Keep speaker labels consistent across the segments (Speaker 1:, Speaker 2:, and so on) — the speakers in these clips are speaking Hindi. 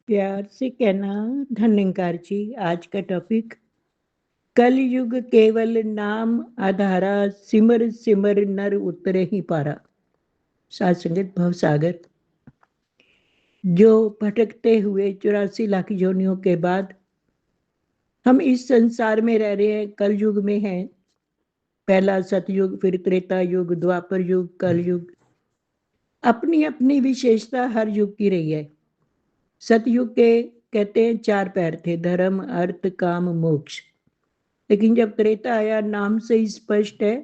Speaker 1: प्यार से कहना। धन्यकार जी। आज का टॉपिक कलयुग केवल नाम आधारा, सिमर सिमर नर उतरे ही पारा। सात संगत भवसागर। जो भटकते हुए 84 लाख योनियों के बाद हम इस संसार में रह रहे हैं, कलयुग में हैं। पहला सतयुग, फिर त्रेता युग, द्वापर युग, कलयुग। अपनी अपनी विशेषता हर युग की रही है। सतयुग के कहते हैं 4 पैर थे, धर्म अर्थ काम मोक्ष। लेकिन जब त्रेता आया, नाम से ही स्पष्ट है,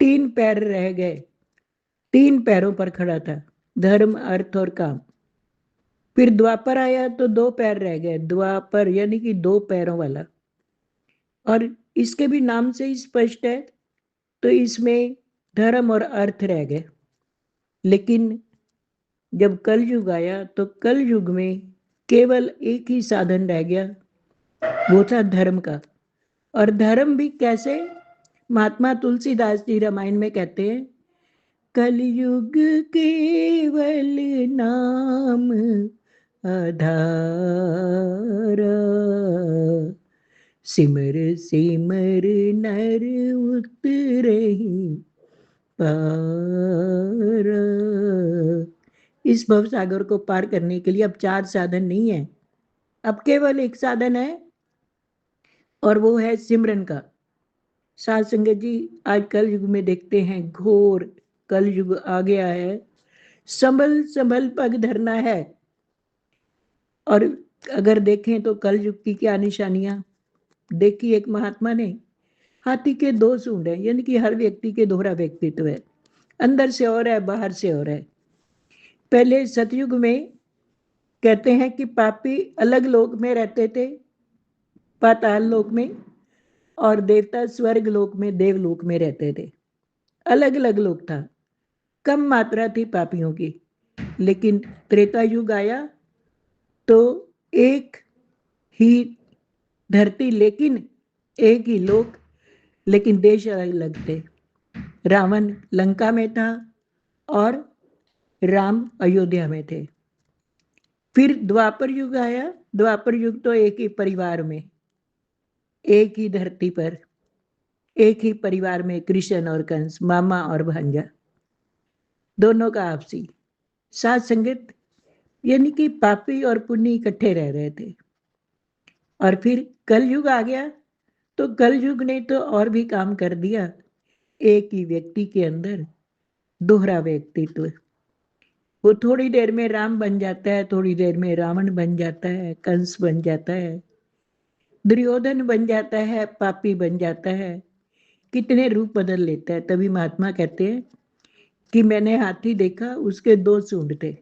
Speaker 1: 3 पैर रह गए। 3 पैरों पर खड़ा था, धर्म अर्थ और काम। फिर द्वापर आया तो 2 पैर रह गए, द्वापर यानी कि 2 पैरों वाला। और इसके भी नाम से ही स्पष्ट है, तो इसमें धर्म और अर्थ रह गए। लेकिन जब कलयुग आया तो कलयुग में केवल एक ही साधन रह गया, वो था धर्म का। और धर्म भी कैसे? महात्मा तुलसीदास जी रामायण में कहते हैं, कलयुग केवल नाम आधारा, सिमर सिमर नर उतरहि पारा। इस भव सागर को पार करने के लिए अब 4 साधन नहीं है, अब केवल एक साधन है, और वो है सिमरन का। साध संगत जी, आज कल युग में देखते हैं, घोर कल युग आ गया है। संभल संभल पग धरना है। और अगर देखें तो कल युग की क्या निशानियां देखी। एक महात्मा ने, हाथी के 2 सूंड है, यानी कि हर व्यक्ति के दोहरा व्यक्तित्व है, अंदर से और है, बाहर से और है। पहले सतयुग में कहते हैं कि पापी अलग लोक में रहते थे, पाताल लोक में, और देवता स्वर्ग लोक में, देवलोक में रहते थे। अलग अलग लोक था, कम मात्रा थी पापियों की। लेकिन त्रेता युग आया तो एक ही धरती, लेकिन एक ही लोक, लेकिन देश अलग अलग थे। रावण लंका में था और राम अयोध्या में थे। फिर द्वापर युग आया। द्वापर युग तो एक ही परिवार में, एक ही धरती पर, एक ही परिवार में कृष्ण और कंस, मामा और भांजा, दोनों का आपसी साथ संगत, यानी कि पापी और पुण्य इकट्ठे रह रहे थे। और फिर कलयुग आ गया तो कलयुग ने तो और भी काम कर दिया। एक ही व्यक्ति के अंदर दोहरा व्यक्तित्व। वो थोड़ी देर में राम बन जाता है, थोड़ी देर में रावण बन जाता है, कंस बन जाता है, दुर्योधन बन जाता है, पापी बन जाता है, कितने रूप बदल लेता है। तभी महात्मा कहते हैं कि मैंने हाथी देखा, उसके 2 सूंड थे।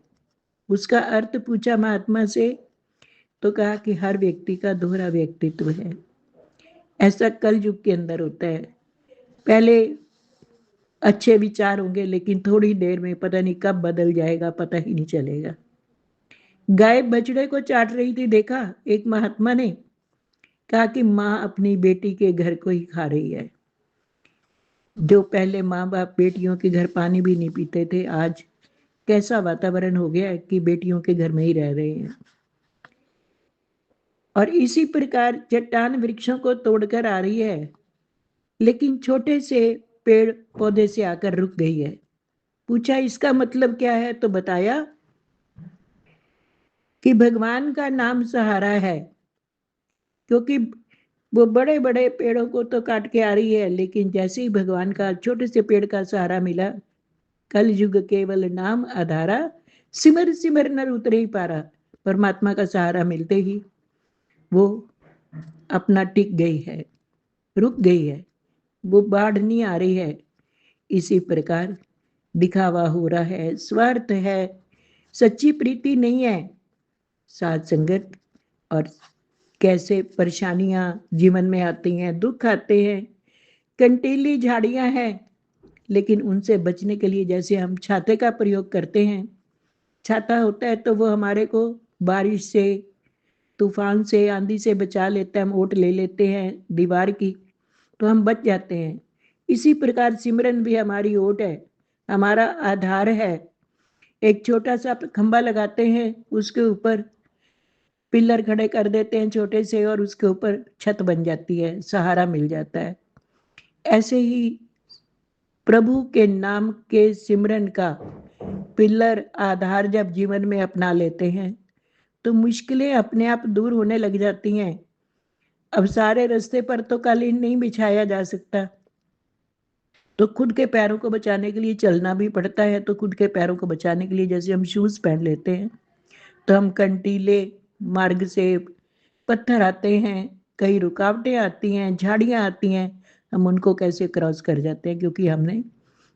Speaker 1: उसका अर्थ पूछा महात्मा से, तो कहा कि हर व्यक्ति का दोहरा व्यक्तित्व है। ऐसा कल युग के अंदर होता है। पहले अच्छे विचार होंगे, लेकिन थोड़ी देर में पता नहीं कब बदल जाएगा, पता ही नहीं चलेगा। गाय बछड़े को चाट रही थी, देखा एक महात्मा ने, कहा कि माँ अपनी बेटी के घर को ही खा रही है। जो पहले माँ बाप बेटियों के घर पानी भी नहीं पीते थे, आज कैसा वातावरण हो गया है कि बेटियों के घर में ही रह रहे हैं। और इसी प्रकार चट्टान वृक्षों को तोड़कर आ रही है, लेकिन छोटे से पेड़ पौधे से आकर रुक गई है। पूछा इसका मतलब क्या है, तो बताया कि भगवान का नाम सहारा है। क्योंकि वो बड़े बड़े पेड़ों को तो काट के आ रही है, लेकिन जैसे ही भगवान का छोटे से पेड़ का सहारा मिला, कल युग केवल नाम आधारा, सिमर सिमर नर उतरे ही पारा। परमात्मा का सहारा मिलते ही वो अपना टिक गई है, रुक गई है, वो बाढ़ नहीं आ रही है। इसी प्रकार दिखावा हो रहा है, स्वार्थ है, सच्ची प्रीति नहीं है। साथ संगत, और कैसे परेशानियां जीवन में आती हैं, दुख आते हैं, कंटीली झाड़ियां हैं, लेकिन उनसे बचने के लिए जैसे हम छाते का प्रयोग करते हैं, छाता होता है तो वो हमारे को बारिश से, तूफान से, आंधी से बचा लेता है। हम ओट ले लेते हैं दीवार की, तो हम बच जाते हैं। इसी प्रकार सिमरन भी हमारी ओट है, हमारा आधार है। एक छोटा सा खंबा लगाते हैं, उसके ऊपर पिलर खड़े कर देते हैं छोटे से और उसके ऊपर छत बन जाती है, सहारा मिल जाता है। ऐसे ही प्रभु के नाम के सिमरन का पिलर आधार जब जीवन में अपना लेते हैं तो मुश्किलें अपने आप दूर होने लग जाती हैं। अब सारे रास्ते पर तो कालीन नहीं बिछाया जा सकता, तो खुद के पैरों को बचाने के लिए चलना भी पड़ता है। तो खुद के पैरों को बचाने के लिए जैसे हम शूज पहन लेते हैं, तो हम कंटीले मार्ग से पत्थर आते हैं, कई रुकावटें आती हैं, झाड़ियां आती हैं, हम उनको कैसे क्रॉस कर जाते हैं, क्योंकि हमने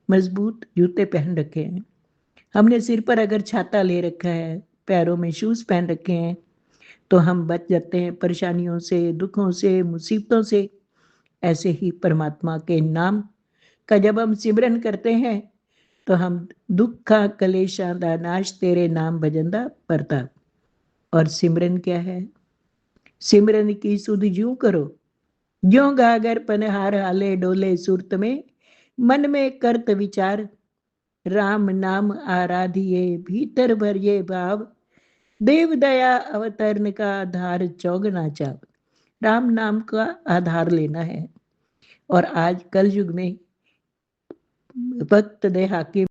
Speaker 1: मजबूत जूते पहन रखे हैं। हमने सिर पर अगर छाता ले रखा है, पैरों में शूज पहन रखे हैं, तो हम बच जाते हैं परेशानियों से, दुखों से, मुसीबतों से। ऐसे ही परमात्मा के नाम का जब हम सिमरन करते हैं तो हम दुखा कलेशा दा नाश तेरे नाम भजंदा परताप। और सिमरन क्या है? सिमरन की सुध यूं करो, ज्यों गागर पनहार हाले डोले सुरत में, मन में करत विचार, राम नाम आराधिए भीतर भरिए भाव, देव दया अवतरण का आधार चौगना चाव। राम नाम का आधार लेना है। और आज कल युग में वक्त दे हाकिम